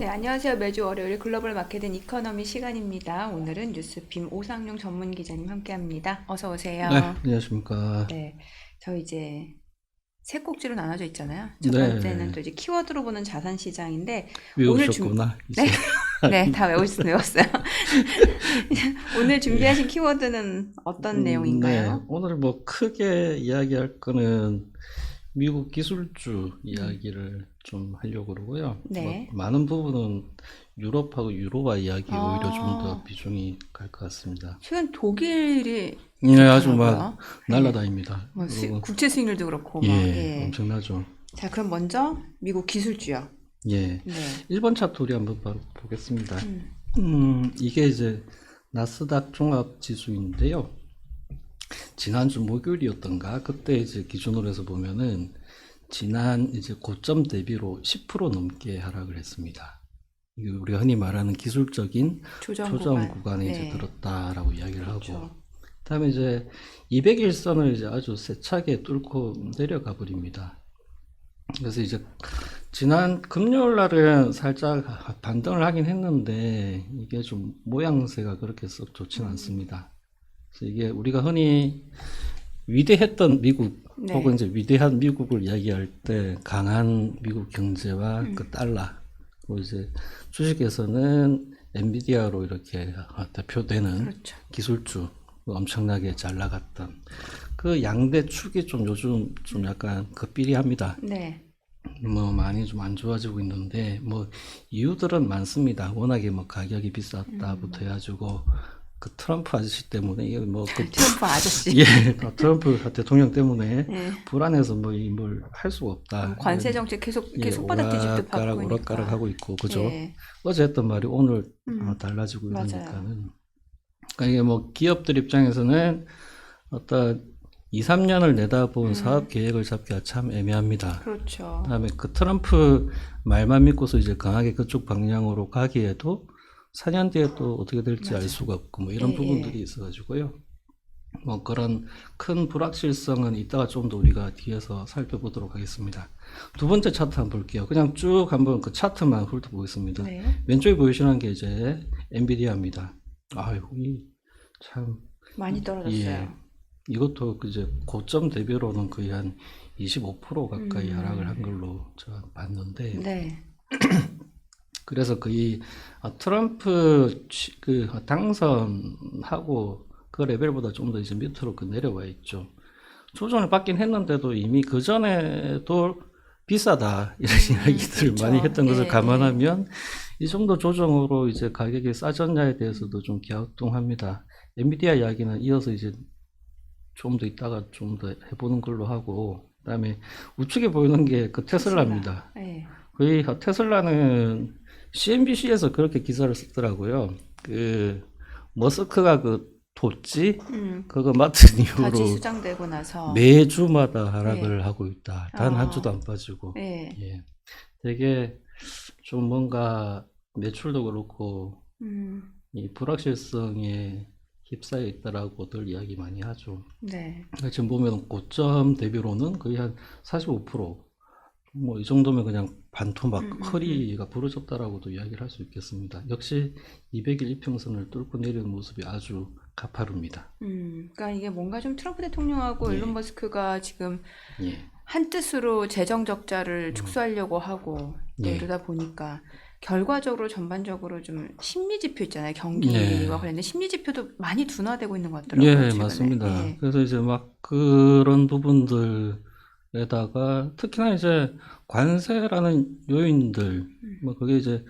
네, 안녕하세요. 매주 월요일 글로벌 마케팅 이코노미 시간입니다. 오늘은 뉴스빔 오상용 전문 기자님 함께합니다. 어서 네, 오세요. 안녕하십니까. 네, 저 이제 세 꼭지로 나눠져 있잖아요. 첫 번째는 네, 또 이제 키워드로 보는 자산 시장인데 오늘 외우셨구나, 네, 이제. 네, 다 외웠어요. 오늘 준비하신 키워드는 어떤 네, 내용인가요? 오늘 뭐 크게 이야기할 거는 미국 기술주 음, 이야기를 좀 하려고 그러고요. 뭐 네. 많은 부분은 유럽하고 유로화 이야기에 오히려 좀 더 아, 비중이 갈 것 같습니다. 최근 독일이 네, 아주 막 좋더라고요. 네, 날라다닙니다. 뭐 그리고 국채 수익률도 그렇고 막 예, 예. 엄청나죠. 자, 그럼 먼저 미국 기술주요. 예, 네. 1번 차트 우리 한번 바로 보겠습니다. 음, 이게 이제 나스닥 종합 지수인데요. 지난주 목요일이었던가 그때 이제 기준으로 해서 보면은 지난 이제 고점 대비로 10% 넘게 하락을 했습니다. 이게 우리가 흔히 말하는 기술적인 조정 조정 구간. 구간에 이제 네. 들었다라고 이야기를 하고, 그렇죠. 그다음에 이제 200일선을 이제 아주 세차게 뚫고 내려가 버립니다. 그래서 이제 지난 금요일 날은 살짝 반등을 하긴 했는데 이게 좀 모양새가 그렇게 썩 좋지는 않습니다. 그래서 이게 우리가 흔히 위대했던 미국 혹은 네. 이제 위대한 미국을 이야기할 때 강한 미국 경제와 그 달러, 그리고 이제 주식에서는 엔비디아로 이렇게 대표되는 그렇죠. 기술주 엄청나게 잘 나갔던 그 양대 축이 좀 요즘 좀 약간 급비리합니다. 네. 뭐 많이 좀 안 좋아지고 있는데 뭐 이유들은 많습니다. 워낙에 뭐 가격이 비쌌다부터 해가지고 그 트럼프 아저씨 때문에 이게 뭐그 트럼프 아저씨. 예, 트럼프 대통령 때문에 네. 불안해서 뭐 뭘 할 수가 뭐 없다. 관세 정책 계속 이렇게 예, 손바닥 뒤집듯 오락가락 받고 오락가락 있니까. 하고 있고 그죠? 예. 어제 했던 말이 오늘 달라지고 맞아요. 이러니까는, 그러니까 이게 뭐 기업들 입장에서는 어떤 2, 3년을 내다본 사업 계획을 잡기가 참 애매합니다. 그렇죠. 그다음에 그 트럼프 말만 믿고서 이제 강하게 그쪽 방향으로 가기에도 4년 뒤에 또 어떻게 될지 알 맞아. 수가 없고 뭐 예, 이런 부분들이 예. 있어가지고요. 뭐 그런 큰 불확실성은 이따가 좀 더 우리가 뒤에서 살펴보도록 하겠습니다. 두 번째 차트 한번 볼게요. 그냥 쭉 한번 그 차트만 훑어보겠습니다. 네. 왼쪽에 보이시는 게 이제 엔비디아입니다. 아유, 참, 많이 예, 떨어졌어요. 이것도 이제 고점 대비로는 거의 한 25% 가까이 하락을 한 걸로 제가 봤는데, 네. 그래서 거의 트럼프 그 당선하고 그 레벨보다 좀 더 이제 밑으로 그 내려와 있죠. 조정을 받긴 했는데도 이미 그 전에도 비싸다 이런 이야기들을 많이 그렇죠. 했던 것을 예, 예. 감안하면 이 정도 조정으로 이제 가격이 싸졌냐에 대해서도 좀 갸우뚱합니다. 엔비디아 이야기는 이어서 이제 좀 더 있다가 좀 더 해보는 걸로 하고, 그다음에 우측에 보이는 게 그 테슬라. 테슬라입니다. 예. 거의 테슬라는 CNBC에서 그렇게 기사를 썼더라고요. 그 머스크가 그 도지 그거 맡은 가지 이후로 수장되고 나서 매주마다 예. 하락을 하고 있다. 단 한 주도 어, 안 빠지고. 예. 예. 되게 좀 뭔가 매출도 그렇고 음, 이 불확실성에 휩싸여 있다라고들 이야기 많이 하죠. 네. 지금 보면 고점 대비로는 거의 한 45%, 뭐 이 정도면 그냥 반토막 허리가 부러졌다라고도 이야기를 할 수 있겠습니다. 역시 200일 이평선을 뚫고 내리는 모습이 아주 가파릅니다. 그러니까 이게 뭔가 좀 트럼프 대통령하고 일론 예, 머스크가 지금 예, 한 뜻으로 재정 적자를 축소하려고 하고 또 예, 이러다 보니까 결과적으로 전반적으로 좀 심리 지표 있잖아요. 예, 경기와 관련된 심리 지표도 많이 둔화되고 있는 것 같더라고요, 예, 최근에. 맞습니다. 예. 그래서 이제 막 그런 부분들에다가 특히나 이제 관세라는 요인들, 뭐 그게 이제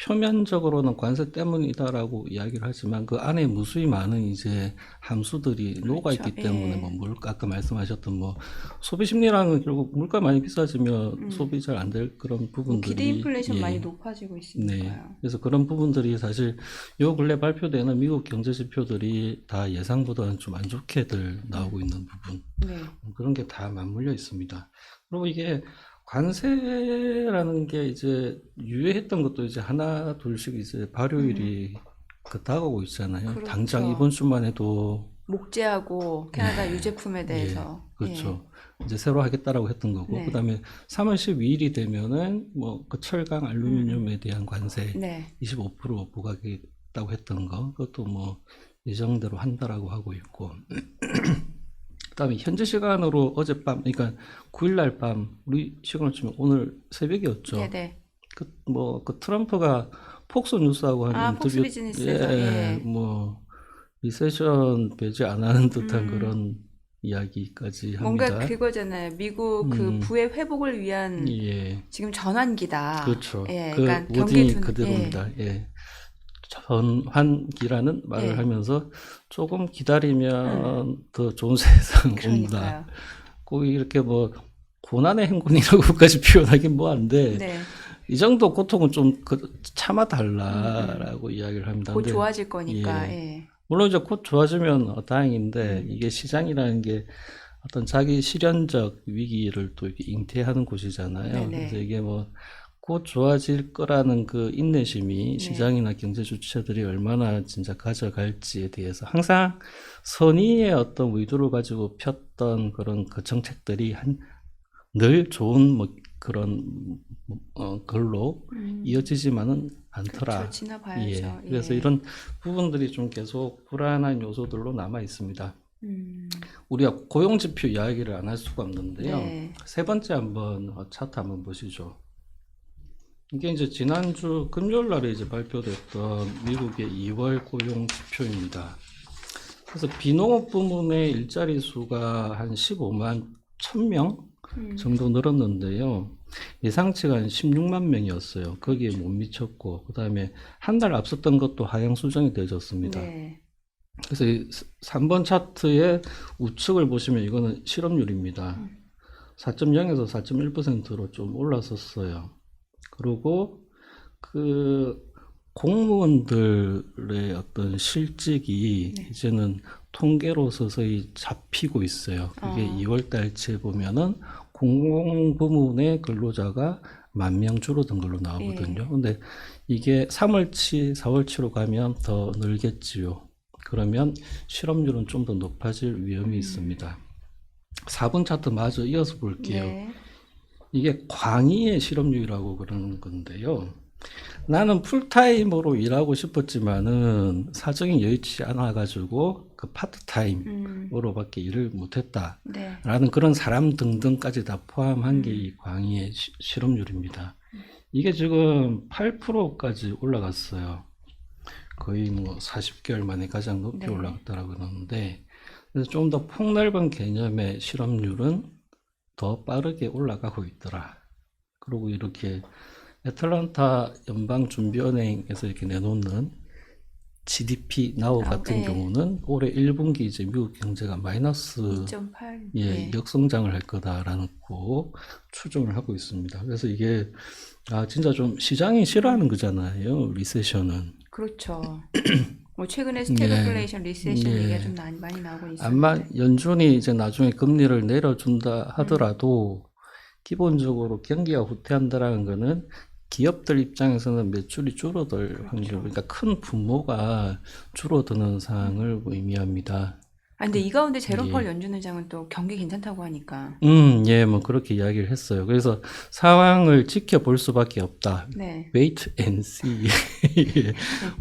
표면적으로는 관세 때문이다라고 이야기를 하지만 그 안에 무수히 많은 이제 함수들이 녹아 그렇죠. 있기 때문에 뭐 예. 물가, 아까 말씀하셨던 뭐 소비 심리라는 결국 물가 많이 비싸지면 소비 잘 안 될 그런 뭐 기대 부분들이, 인플레이션 많이 예, 높아지고 네. 있으니까요. 그래서 그런 부분들이 사실 요 근래 발표되는 미국 경제 지표들이 다 예상보다는 좀 안 좋게들 나오고 있는 부분. 네. 그런 게 다 맞물려 있습니다. 그리고 이게 관세라는 게 이제 유예했던 것도 이제 하나 둘씩 이제 발효일이 그 다가오고 있잖아요. 당장 그렇죠. 이번 주만 해도 목재하고 캐나다 유제품에 대해서. 그렇죠. 이제 새로 하겠다라고 했던 거고, 네. 그다음에 3월 12일이 되면은 뭐 그 철강 알루미늄에 대한 관세 네. 25% 부과하겠다고 했던 거, 그것도 뭐 예정대로 한다라고 하고 있고, 그다음에 현지 시간으로 어젯밤, 그러니까 9일날 밤 우리 시간으로 치면 오늘 새벽이었죠. 네네. 그 트럼프가 폭스 뉴스하고 한 폭스 인터뷰, 비즈니스에서. 예. 뭐 리세션 배제 안 하는 듯한 음. 그런 이야기까지 뭔가 합니다. 그거잖아요. 미국 그 부의 회복을 위한 예, 지금 전환기다. 그렇죠. 예, 그 그러니까 워딩이 예. 그대로입니다. 예. 전환기라는 말을 예. 하면서 조금 기다리면 더 좋은 세상 온다. 그러니까요. 꼭 이렇게 뭐 고난의 행군이라고까지 표현하긴 뭐한데 네. 이 정도 고통은 좀 참아달라라고 이야기를 합니다. 곧 근데 좋아질 거니까. 예. 예. 물론 이제 곧 좋아지면 다행인데 이게 시장이라는 게 어떤 자기 실현적 위기를 또 이렇게 잉태하는 곳이잖아요. 네네. 그래서 이게 뭐 곧 좋아질 거라는 그 인내심이 네. 시장이나 경제 주체들이 얼마나 진짜 가져갈지에 대해서 항상 선의의 어떤 의도를 가지고 폈던 그런 그 정책들이 늘 좋은 뭐 그런 걸로 이어지지만은 않더라. 그렇죠. 지나봐야죠. 그래서 예. 이런 부분들이 좀 계속 불안한 요소들로 남아 있습니다. 우리가 고용 지표 이야기를 안 할 수가 없는데요. 네. 세 번째 한번 차트 한번 보시죠. 이게 이제 지난주 금요일 날에 이제 발표됐던 미국의 2월 고용 지표입니다. 그래서 비농업 부문의 일자리 수가 한 15만 1000명 정도 늘었는데요. 예상치가 한 16만 명이었어요. 거기에 못 미쳤고, 그 다음에 한 달 앞섰던 것도 하향 수정이 되어졌습니다. 네. 그래서 이 3번 차트의 우측을 보시면 이거는 실업률입니다. 4.0에서 4.1%로 좀 올랐었어요. 그리고 그 공무원들의 어떤 실직이 이제는 통계로 서서히 잡히고 있어요. 그게 2월 달째 보면은 공공부문의 근로자가 10,000명 줄어든 걸로 나오거든요. 근데 이게 3월치, 4월치로 가면 더 늘겠지요. 그러면 실업률은 좀 더 높아질 위험이 있습니다. 4번 차트 마저 이어서 볼게요. 네. 이게 광의의 실업률이라고 그러는 건데요. 나는 풀타임으로 일하고 싶었지만은 사정이 여의치 않아가지고 그 파트타임으로밖에 일을 못했다라는 네. 그런 사람 등등까지 다 포함한 게 이 광의의 실업률입니다. 이게 지금 8%까지 올라갔어요. 거의 뭐 40개월 만에 가장 높이 네. 올라갔다라고 그러는데, 그래서 좀 더 폭넓은 개념의 실업률은 더 빠르게 올라가고 있더라. 그리고 이렇게 애틀란타 연방준비은행에서 이렇게 내놓는 GDP 나우 같은 네. 경우는 올해 1분기 이제 미국 경제가 마이너스 2.8. 네. 역성장을 할 거다라는 거 추정을 하고 있습니다. 그래서 이게 진짜 좀 시장이 싫어하는 거잖아요. 리세션은. 그렇죠. 뭐 최근에 스태그플레이션, 리세션 얘기가 좀 많이 나오고 있습니다. 아마 연준이 이제 나중에 금리를 내려준다 하더라도 기본적으로 경기가 후퇴한다라는 거는 기업들 입장에서는 매출이 줄어들 확률, 그러니까 큰 분모가 줄어드는 상황을 의미합니다. 근데 이 가운데 제롬 펄 연준 의장은 또 경기 괜찮다고 하니까. 뭐 그렇게 이야기를 했어요. 그래서 상황을 지켜볼 수밖에 없다. 네. Wait and see.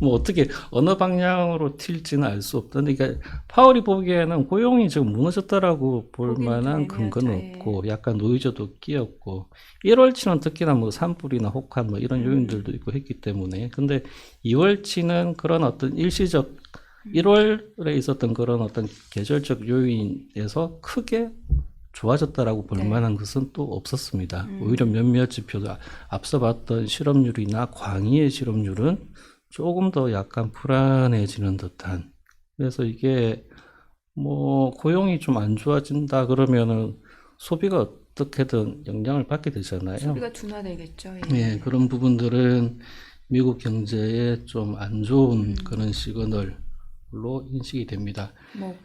뭐 어떻게 어느 방향으로 튈지는 알 수 없다. 그러니까 파월이 보기에는 고용이 지금 무너졌다라고 볼 보기는 만한 좀 근거는 애매하죠. 없고, 약간 노이즈도 끼었고, 1월치는 특히나 뭐 산불이나 혹한 뭐 이런 요인들도 있고 했기 때문에. 근데 2월치는 그런 어떤 일시적 1월에 있었던 그런 어떤 계절적 요인에서 크게 좋아졌다라고 볼 만한 것은 또 없었습니다. 오히려 몇몇 지표도 앞서 봤던 실업률이나 광의의 실업률은 조금 더 약간 불안해지는 듯한. 그래서 이게 뭐 고용이 좀 안 좋아진다 그러면은 소비가 어떻게든 영향을 받게 되잖아요. 소비가 둔화되겠죠. 그런 부분들은 미국 경제에 좀 안 좋은 그런 시그널로 인식이 됩니다. 뭐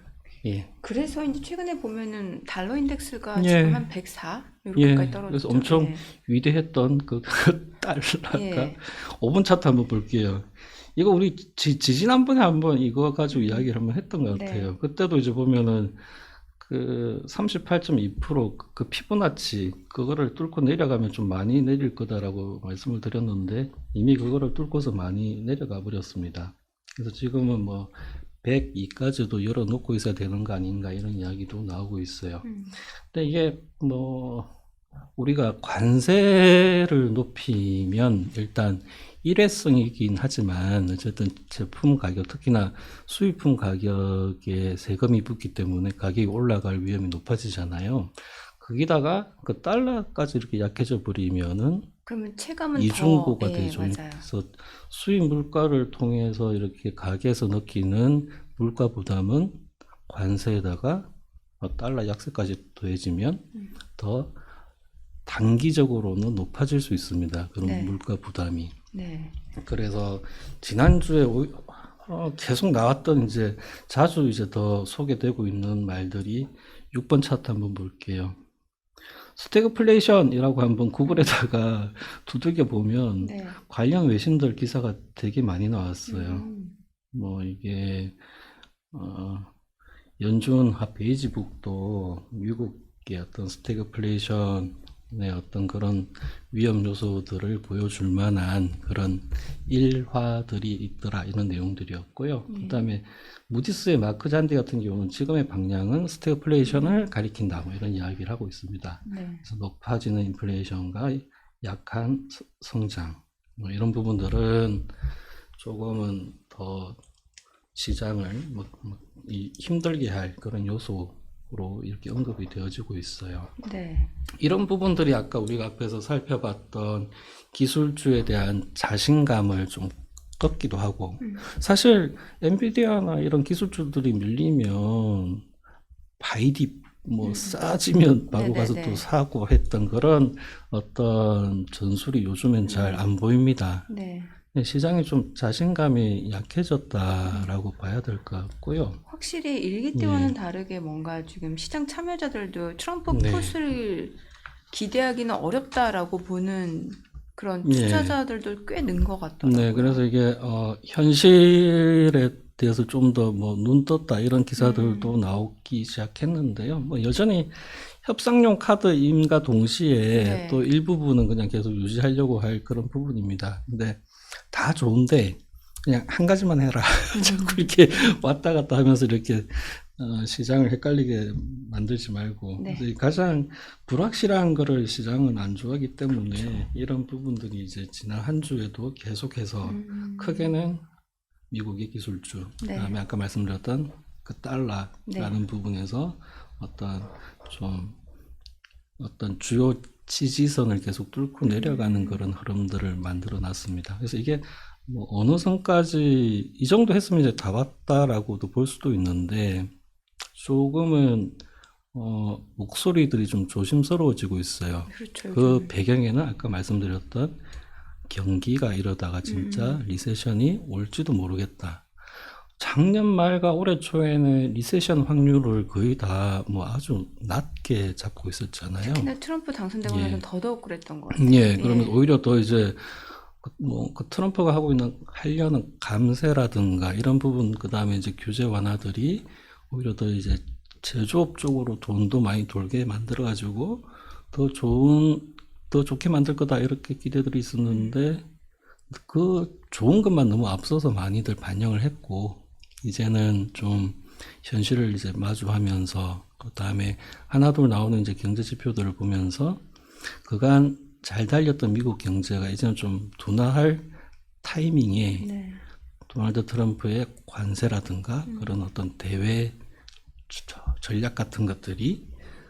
예. 그래서 이제 최근에 보면은 달러 인덱스가 예. 지금 한 104 이렇게까지 떨어졌죠. 그래서 엄청 위대했던 그 달러가 5분 차트 한번 볼게요. 이거 우리 지난번에 한번 이거 가지고 이야기를 한번 했던 것 네. 같아요. 그때도 이제 보면은 그 38.2% 그 피보나치 그거를 뚫고 내려가면 좀 많이 내릴 거다라고 말씀을 드렸는데 이미 그거를 뚫고서 많이 내려가 버렸습니다. 그래서 지금은 뭐 102까지도 열어놓고 있어야 되는 거 아닌가 이런 이야기도 나오고 있어요. 근데 이게 뭐 우리가 관세를 높이면 일단 일회성이긴 하지만 어쨌든 제품 가격, 특히나 수입품 가격에 세금이 붙기 때문에 가격이 올라갈 위험이 높아지잖아요. 거기다가 그 달러까지 이렇게 약해져 버리면은 그러면 체감은 이중고가 더, 되죠. 맞아요. 그래서 수입 물가를 통해서 이렇게 가게에서 느끼는 물가 부담은 관세에다가 달러 약세까지 더해지면 더 단기적으로는 높아질 수 있습니다. 그런 네. 물가 부담이. 네. 그래서 지난주에 계속 나왔던 이제 자주 이제 더 소개되고 있는 말들이 6번 차트 한번 볼게요. 스태그플레이션이라고 한번 구글에다가 두들겨 보면 네. 관련 외신들 기사가 되게 많이 나왔어요. 음. 뭐 이게 연준 베이지북도 미국의 어떤 스태그플레이션의 어떤 그런 위험 요소들을 보여줄 만한 그런 일화들이 있더라 이런 내용들이었고요. 그다음에 무디스의 마크 잔디 같은 경우는 지금의 방향은 스태그플레이션을 가리킨다 뭐 이런 이야기를 하고 있습니다. 네. 그래서 높아지는 인플레이션과 약한 성장 뭐 이런 부분들은 조금은 더 시장을 힘들게 할 그런 요소로 이렇게 언급이 되어지고 있어요. 네. 이런 부분들이 아까 우리가 앞에서 살펴봤던 기술주에 대한 자신감을 좀 꺾기도 하고 사실 엔비디아나 이런 기술주들이 밀리면 바이딥 뭐 싸지면 바로 가서 네네네. 또 사고 했던 그런 어떤 전술이 요즘엔 잘 안 보입니다. 네. 시장이 좀 자신감이 약해졌다라고 봐야 될 것 같고요. 확실히 일기 때와는 다르게 뭔가 지금 시장 참여자들도 트럼프 네. 풋을 기대하기는 어렵다라고 보는 그런 예. 투자자들도 꽤 는 것 같더라고요. 네, 그래서 이게 현실에 대해서 좀 더 뭐 눈 떴다 이런 기사들도 나오기 시작했는데요. 뭐 여전히 협상용 카드임과 동시에 네. 또 일부분은 그냥 계속 유지하려고 할 그런 부분입니다. 근데 다 좋은데 그냥 한 가지만 해라. 자꾸 이렇게 왔다 갔다 하면서 이렇게 시장을 헷갈리게 만들지 말고 네. 그래서 가장 불확실한 거를 시장은 안 좋아하기 때문에 이런 부분들이 이제 지난 한 주에도 계속해서 크게는 미국의 기술주, 네. 그다음에 아까 말씀드렸던 그 달러라는 부분에서 어떤 주요 지지선을 계속 뚫고 내려가는 그런 흐름들을 만들어 놨습니다. 그래서 이게 뭐 어느 선까지 이 정도 했으면 이제 다 왔다라고도 볼 수도 있는데 조금은 목소리들이 좀 조심스러워지고 있어요. 그렇죠. 그 배경에는 아까 말씀드렸던 경기가 이러다가 진짜 리세션이 올지도 모르겠다. 작년 말과 올해 초에는 리세션 확률을 거의 다 뭐 아주 낮게 잡고 있었잖아요. 근데 트럼프 당선되고 예. 나서 더더욱 그랬던 것 같아요. 예, 그러면 오히려 더 이제 그 트럼프가 하려는 감세라든가 이런 부분, 그 다음에 이제 규제 완화들이 오히려 더 이제 제조업 쪽으로 돈도 많이 돌게 만들어가지고 더 좋게 만들 거다 이렇게 기대들이 있었는데 그 좋은 것만 너무 앞서서 많이들 반영을 했고 이제는 좀 현실을 이제 마주하면서 그 다음에 하나둘 나오는 이제 경제 지표들을 보면서 그간 잘 달렸던 미국 경제가 이제는 좀 둔화할 타이밍에 네. 도널드 트럼프의 관세라든가 그런 어떤 대외 전략 같은 것들이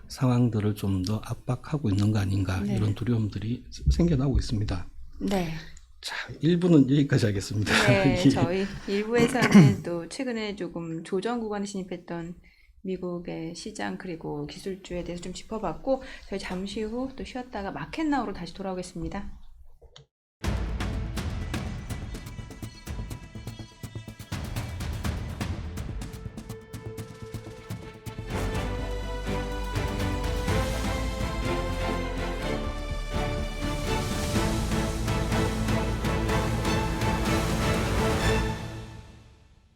상황들을 좀 더 압박하고 있는 거 아닌가 이런 두려움들이 생겨나고 있습니다. 네. 자, 1부는 여기까지 하겠습니다. 네, 예. 저희 1부에서는 또 최근에 조금 조정 구간에 진입했던 미국의 시장 그리고 기술주에 대해서 좀 짚어봤고 저희 잠시 후 또 쉬었다가 마켓나우로 다시 돌아오겠습니다.